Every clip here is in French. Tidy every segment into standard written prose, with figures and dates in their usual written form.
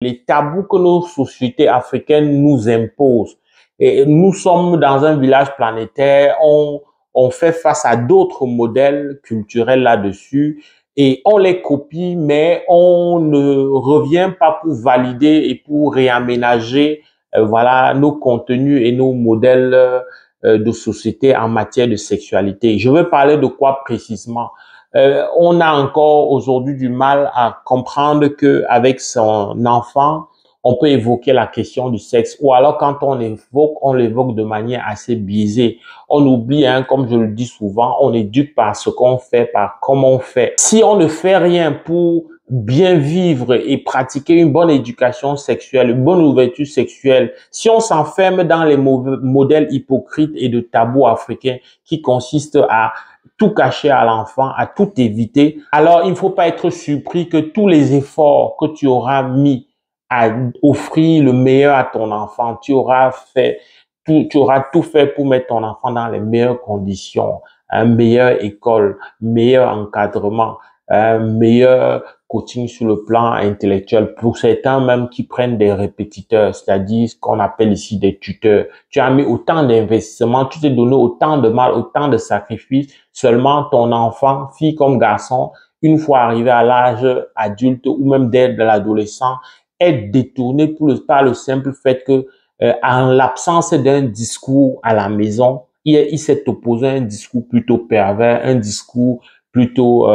les tabous que nos sociétés africaines nous imposent. Et nous sommes dans un village planétaire, on fait face à d'autres modèles culturels là-dessus et on les copie, mais on ne revient pas pour valider et pour réaménager voilà, nos contenus et nos modèles de société en matière de sexualité. Je veux parler de quoi précisément? On a encore aujourd'hui du mal à comprendre que avec son enfant, on peut évoquer la question du sexe, ou alors quand on l'évoque de manière assez biaisée. On oublie, hein, comme je le dis souvent, on éduque par ce qu'on fait, par comment on fait. Si on ne fait rien pour bien vivre et pratiquer une bonne éducation sexuelle, une bonne ouverture sexuelle, si on s'enferme dans les modèles hypocrites et de tabous africains qui consistent à tout cacher à l'enfant, à tout éviter, alors il ne faut pas être surpris que tous les efforts que tu auras mis à offrir le meilleur à ton enfant, tu auras tout fait pour mettre ton enfant dans les meilleures conditions, une meilleure école, meilleur encadrement, un meilleur coaching sur le plan intellectuel. Pour certains même qui prennent des répétiteurs, c'est-à-dire ce qu'on appelle ici des tuteurs. Tu as mis autant d'investissements, tu t'es donné autant de mal, autant de sacrifices. Seulement ton enfant, fille comme garçon, une fois arrivé à l'âge adulte ou même dès l'adolescent, est détourné par le simple fait que, en l'absence d'un discours à la maison, il s'est opposé à un discours plutôt pervers, un discours plutôt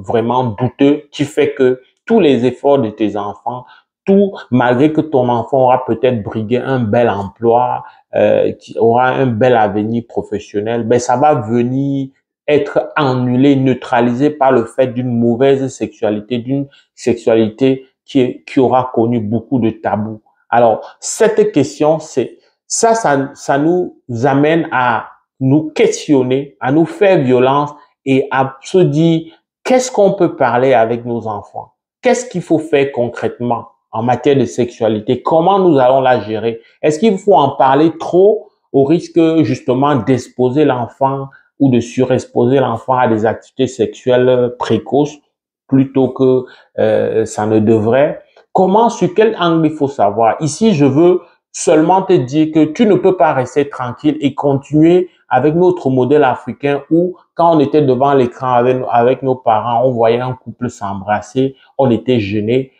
vraiment douteux, qui fait que tous les efforts de tes enfants, tout, malgré que ton enfant aura peut-être brigué un bel emploi, qui aura un bel avenir professionnel, ben ça va venir être annulé, neutralisé par le fait d'une mauvaise sexualité, d'une sexualité qui aura connu beaucoup de tabous. Alors, cette question, ça nous amène à nous questionner, à nous faire violence et à se dire, qu'est-ce qu'on peut parler avec nos enfants? Qu'est-ce qu'il faut faire concrètement en matière de sexualité? Comment nous allons la gérer? Est-ce qu'il faut en parler trop au risque justement d'exposer l'enfant ou de surexposer l'enfant à des activités sexuelles précoces plutôt que ça ne devrait? Comment, sur quel angle il faut savoir? Ici, je veux seulement te dire que tu ne peux pas rester tranquille et continuer avec notre modèle africain où, quand on était devant l'écran avec nos parents, on voyait un couple s'embrasser, on était gênés.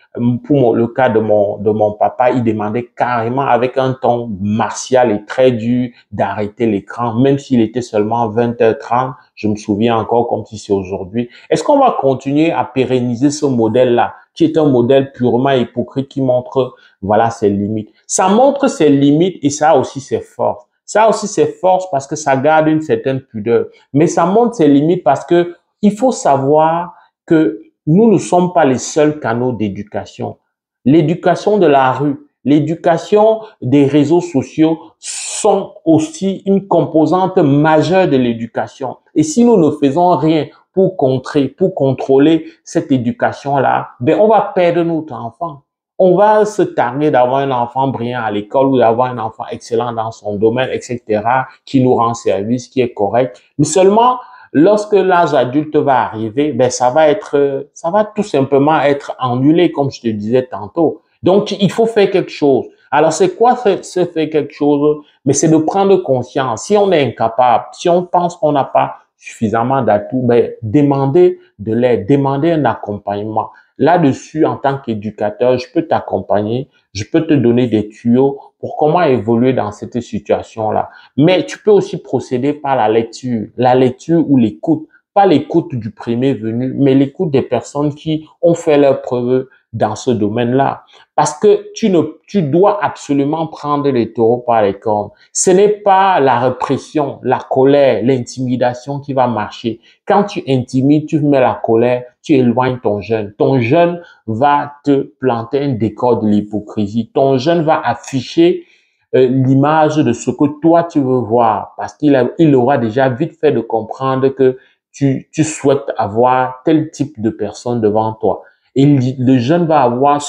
Pour le cas de mon papa, il demandait carrément avec un ton martial et très dur d'arrêter l'écran, même s'il était seulement 20h30. Je me souviens encore comme si c'est aujourd'hui. Est-ce qu'on va continuer à pérenniser ce modèle-là, qui est un modèle purement hypocrite, qui montre, voilà, ses limites? Ça montre ses limites et ça a aussi ses forces. Ça a aussi ses forces parce que ça garde une certaine pudeur. Mais ça montre ses limites parce que il faut savoir que nous ne sommes pas les seuls canaux d'éducation. L'éducation de la rue, l'éducation des réseaux sociaux sont aussi une composante majeure de l'éducation. Et si nous ne faisons rien pour contrer, pour contrôler cette éducation-là, ben on va perdre notre enfant. On va se targuer d'avoir un enfant brillant à l'école ou d'avoir un enfant excellent dans son domaine, etc., qui nous rend service, qui est correct. Mais seulement, lorsque l'âge adulte va arriver, ben ça va tout simplement être annulé, comme je te disais tantôt. Donc, il faut faire quelque chose. Alors, c'est quoi se faire quelque chose? Mais c'est de prendre conscience. Si on est incapable, si on pense qu'on n'a pas suffisamment d'atouts, ben, demandez de l'aide, demandez un accompagnement. Là-dessus, en tant qu'éducateur, je peux t'accompagner, je peux te donner des tuyaux pour comment évoluer dans cette situation-là. Mais tu peux aussi procéder par la lecture ou l'écoute, pas l'écoute du premier venu, mais l'écoute des personnes qui ont fait leurs preuves dans ce domaine-là. Parce que tu dois absolument prendre les taureaux par les cornes. Ce n'est pas la répression, la colère, l'intimidation qui va marcher. Quand tu intimides, tu mets la colère, tu éloignes ton jeune. Ton jeune va te planter un décor de l'hypocrisie. Ton jeune va afficher l'image de ce que toi tu veux voir parce il aura déjà vite fait de comprendre que tu souhaites avoir tel type de personne devant toi. Et le jeune va avoir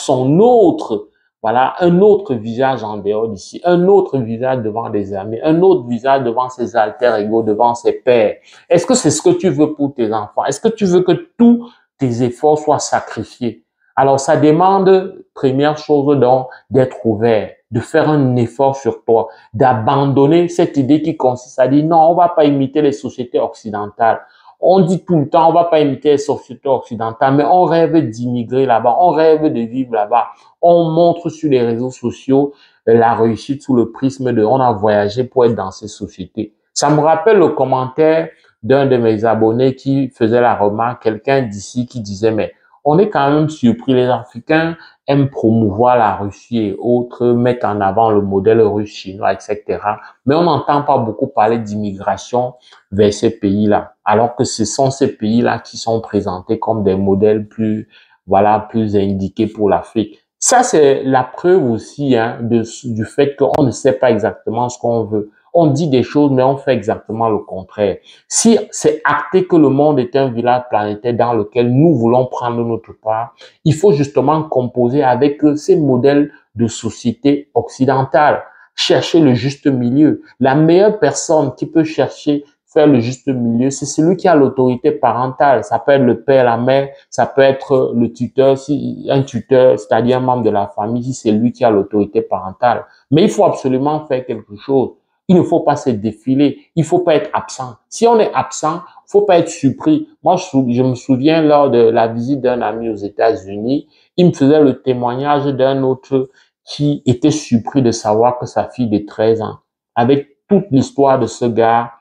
voilà, un autre visage en dehors d'ici, un autre visage devant des amis, un autre visage devant ses alter ego, devant ses pairs. Est-ce que c'est ce que tu veux pour tes enfants? Est-ce que tu veux que tous tes efforts soient sacrifiés Alors, ça demande, première chose, donc, d'être ouvert, de faire un effort sur toi, d'abandonner cette idée qui consiste à dire non, on va pas imiter les sociétés occidentales. On dit tout le temps, on va pas imiter les sociétés occidentales, mais on rêve d'immigrer là-bas, on rêve de vivre là-bas. On montre sur les réseaux sociaux la réussite sous le prisme de on a voyagé pour être dans ces sociétés. Ça me rappelle le commentaire d'un de mes abonnés qui faisait la remarque, quelqu'un d'ici qui disait, mais on est quand même surpris, les Africains aiment promouvoir la Russie et autres, mettent en avant le modèle russe, chinois, etc. Mais on n'entend pas beaucoup parler d'immigration vers ces pays-là, alors que ce sont ces pays-là qui sont présentés comme des modèles plus, voilà, plus indiqués pour l'Afrique. Ça, c'est la preuve aussi hein, du fait qu'on ne sait pas exactement ce qu'on veut. On dit des choses, mais on fait exactement le contraire. Si c'est acté que le monde est un village planétaire dans lequel nous voulons prendre notre part, il faut justement composer avec ces modèles de société occidentale. Chercher le juste milieu. La meilleure personne qui peut chercher faire le juste milieu, c'est celui qui a l'autorité parentale. Ça peut être le père, la mère, ça peut être le tuteur, si un tuteur, c'est-à-dire un membre de la famille, si c'est lui qui a l'autorité parentale. Mais il faut absolument faire quelque chose. Il ne faut pas se défiler. Il faut pas être absent. Si on est absent, faut pas être surpris. Moi, je me souviens lors de la visite d'un ami aux États-Unis, il me faisait le témoignage d'un autre qui était surpris de savoir que sa fille de 13 ans, avec toute l'histoire de ce gars,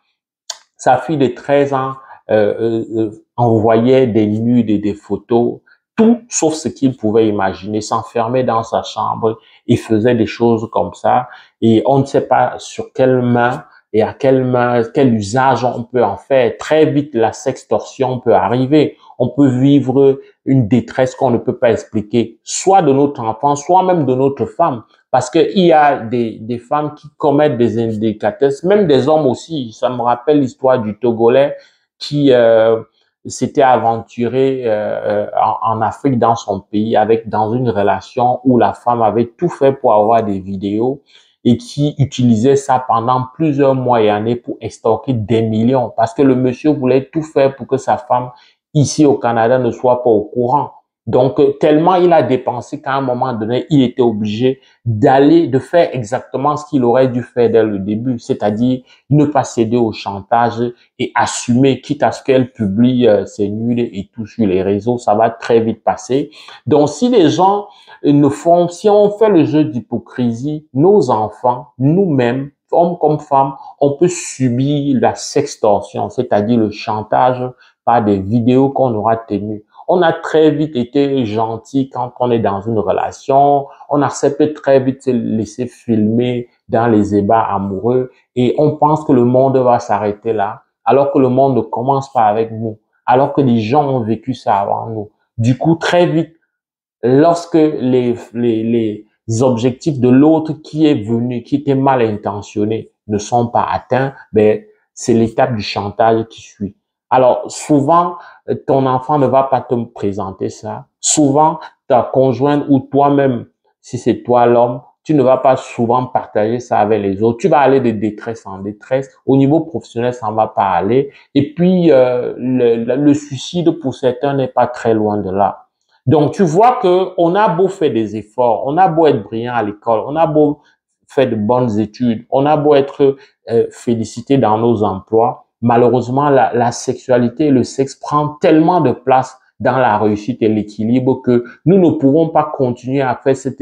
sa fille de 13 ans envoyait des nudes et des photos, tout sauf ce qu'il pouvait imaginer, s'enfermait dans sa chambre et faisait des choses comme ça. Et on ne sait pas sur quelle main et à quelle main, quel usage on peut en faire. Très vite, la sextorsion peut arriver. On peut vivre une détresse qu'on ne peut pas expliquer, soit de notre enfant, soit même de notre femme. Parce qu'il y a des femmes qui commettent des indélicatesses, même des hommes aussi. Ça me rappelle l'histoire du Togolais qui s'était aventuré en Afrique, dans son pays, dans une relation où la femme avait tout fait pour avoir des vidéos et qui utilisait ça pendant plusieurs mois et années pour extorquer des millions. Parce que le monsieur voulait tout faire pour que sa femme, ici au Canada, ne soit pas au courant. Donc, tellement il a dépensé qu'à un moment donné, il était obligé de faire exactement ce qu'il aurait dû faire dès le début, c'est-à-dire ne pas céder au chantage et assumer, quitte à ce qu'elle publie ses nudes et tout sur les réseaux, ça va très vite passer. Donc, si les gens si on fait le jeu d'hypocrisie, nos enfants, nous-mêmes, hommes comme femmes, on peut subir la sextorsion, c'est-à-dire le chantage par des vidéos qu'on aura tenues. On a très vite été gentil quand on est dans une relation. On accepte très vite se laisser filmer dans les ébats amoureux et on pense que le monde va s'arrêter là, alors que le monde ne commence pas avec nous, alors que les gens ont vécu ça avant nous. Du coup, très vite, lorsque les objectifs de l'autre qui est venu, qui était mal intentionné, ne sont pas atteints, ben, c'est l'étape du chantage qui suit. Alors, souvent, ton enfant ne va pas te présenter ça. Souvent, ta conjointe ou toi-même, si c'est toi l'homme, tu ne vas pas souvent partager ça avec les autres. Tu vas aller de détresse en détresse. Au niveau professionnel, ça ne va pas aller. Et puis, le suicide, pour certains, n'est pas très loin de là. Donc, tu vois que on a beau faire des efforts, on a beau être brillant à l'école, on a beau faire de bonnes études, on a beau être félicité dans nos emplois, malheureusement, la sexualité et le sexe prend tellement de place dans la réussite et l'équilibre que nous ne pouvons pas continuer à faire cette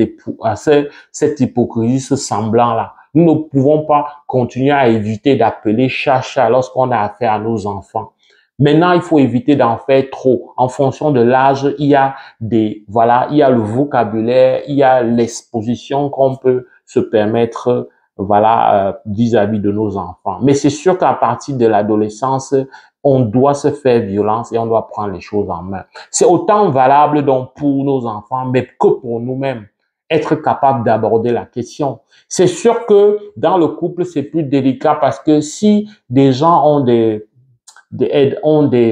hypocrisie, ce semblant-là. Nous ne pouvons pas continuer à éviter d'appeler chat lorsqu'on a affaire à nos enfants. Maintenant, il faut éviter d'en faire trop. En fonction de l'âge, il y a il y a le vocabulaire, il y a l'exposition qu'on peut se permettre, vis-à-vis de nos enfants. Mais c'est sûr qu'à partir de l'adolescence, on doit se faire violence et on doit prendre les choses en main. C'est autant valable donc pour nos enfants, mais que pour nous-mêmes. Être capable d'aborder la question. C'est sûr que dans le couple, c'est plus délicat parce que si des gens ont des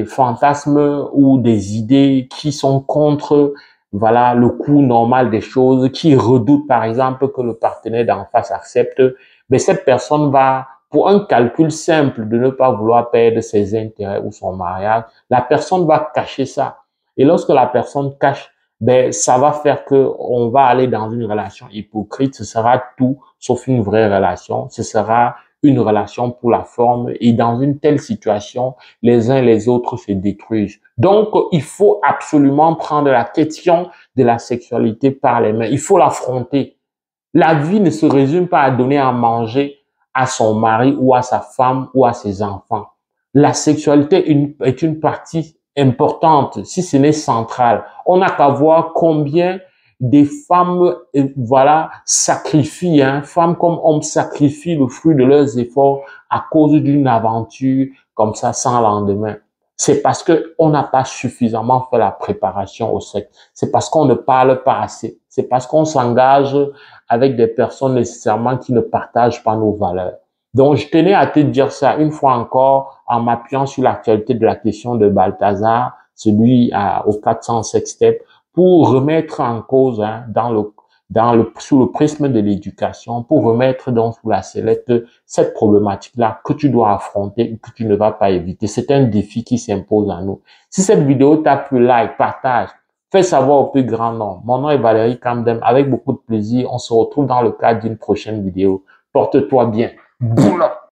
fantasmes ou des idées qui sont contre, le cours normal des choses, qui redoutent par exemple que le partenaire d'en face accepte, mais cette personne va, pour un calcul simple de ne pas vouloir perdre ses intérêts ou son mariage, la personne va cacher ça. Et lorsque la personne cache ben, ça va faire que on va aller dans une relation hypocrite. Ce sera tout sauf une vraie relation. Ce sera une relation pour la forme. Et dans une telle situation, les uns et les autres se détruisent. Donc, il faut absolument prendre la question de la sexualité par les mains. Il faut l'affronter. La vie ne se résume pas à donner à manger à son mari ou à sa femme ou à ses enfants. La sexualité est une partie importante, si ce n'est centrale. On n'a qu'à voir combien des femmes, voilà, sacrifient, femmes comme hommes sacrifient le fruit de leurs efforts à cause d'une aventure comme ça sans lendemain. C'est parce que on n'a pas suffisamment fait la préparation au sexe. C'est parce qu'on ne parle pas assez. C'est parce qu'on s'engage avec des personnes nécessairement qui ne partagent pas nos valeurs. Donc, je tenais à te dire ça une fois encore en m'appuyant sur l'actualité de la question de Balthazar, celui au 400 sextep, pour remettre en cause sous le prisme de l'éducation, pour remettre donc sous la sellette cette problématique-là que tu dois affronter et que tu ne vas pas éviter. C'est un défi qui s'impose à nous. Si cette vidéo t'a plu, like, partage, fais savoir au plus grand nombre. Mon nom est Valérie Kamdem. Avec beaucoup de plaisir, on se retrouve dans le cadre d'une prochaine vidéo. Porte-toi bien. Boula.